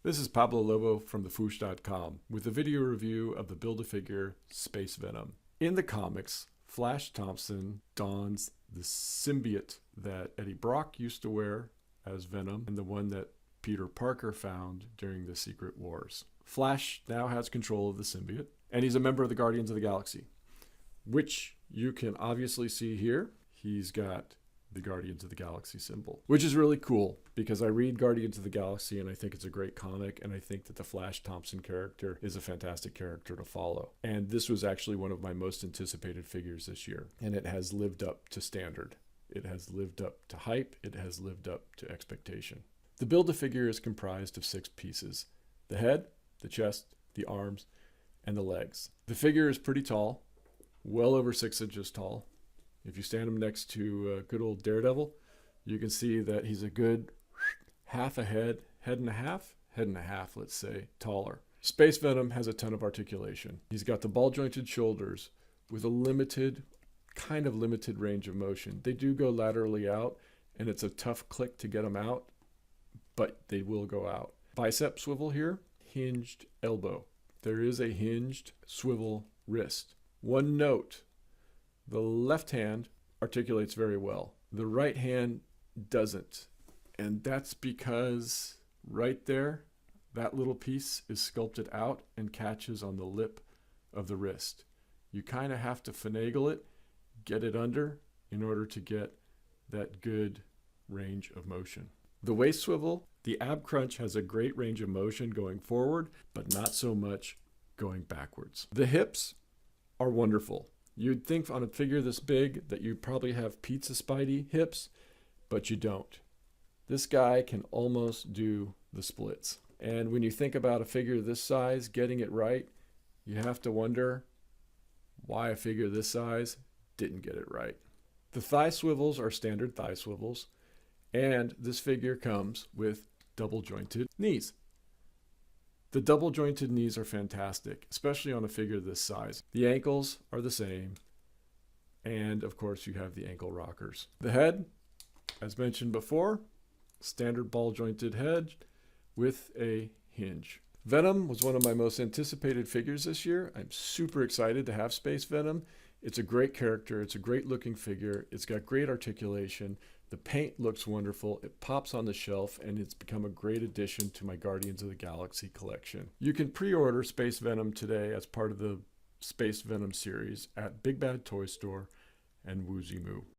This is Pablolobo from thefwoosh.com with a video review of the Build-A-Figure Space Venom. In the comics, Flash Thompson dons the symbiote that Eddie Brock used to wear as Venom and the one that Peter Parker found during the Secret Wars. Flash now has control of the symbiote, and he's a member of the Guardians of the Galaxy, which you can obviously see here. He's got the Guardians of the Galaxy symbol, which is really cool because I read Guardians of the Galaxy and I think it's a great comic, and I think that the Flash Thompson character is a fantastic character to follow. And this was actually one of my most anticipated figures this year, and it has lived up to standard. It has lived up to hype. It has lived up to expectation. The Build-A-Figure is comprised of 6 pieces: the head, the chest, the arms, and the legs. The figure is pretty tall, well over 6 inches tall. If you stand him next to good old Daredevil, you can see that he's a good half a head and a half, let's say, taller. Space Venom has a ton of articulation. He's got the ball-jointed shoulders with a kind of limited range of motion. They do go laterally out, and it's a tough click to get them out, but they will go out. Bicep swivel here, hinged elbow. There is a hinged swivel wrist. One note: the left hand articulates very well. The right hand doesn't. And that's because right there, that little piece is sculpted out and catches on the lip of the wrist. You kind of have to finagle it, get it under in order to get that good range of motion. The waist swivel, the ab crunch has a great range of motion going forward, but not so much going backwards. The hips are wonderful. You'd think on a figure this big that you probably have Pizza Spidey hips, but you don't. This guy can almost do the splits. And when you think about a figure this size, getting it right, you have to wonder why a figure this size didn't get it right. The thigh swivels are standard thigh swivels, and this figure comes with double jointed knees. The double jointed knees are fantastic, especially on a figure this size. The ankles are the same, and of course you have the ankle rockers. The head, as mentioned before, standard ball jointed head with a hinge. Venom was one of my most anticipated figures this year. I'm super excited to have Space Venom. It's a great character. It's a great looking figure. It's got great articulation. The paint looks wonderful. It pops on the shelf, and it's become a great addition to my Guardians of the Galaxy collection. You can pre-order Space Venom today as part of the Space Venom series at Big Bad Toy Store and Woozy Moo.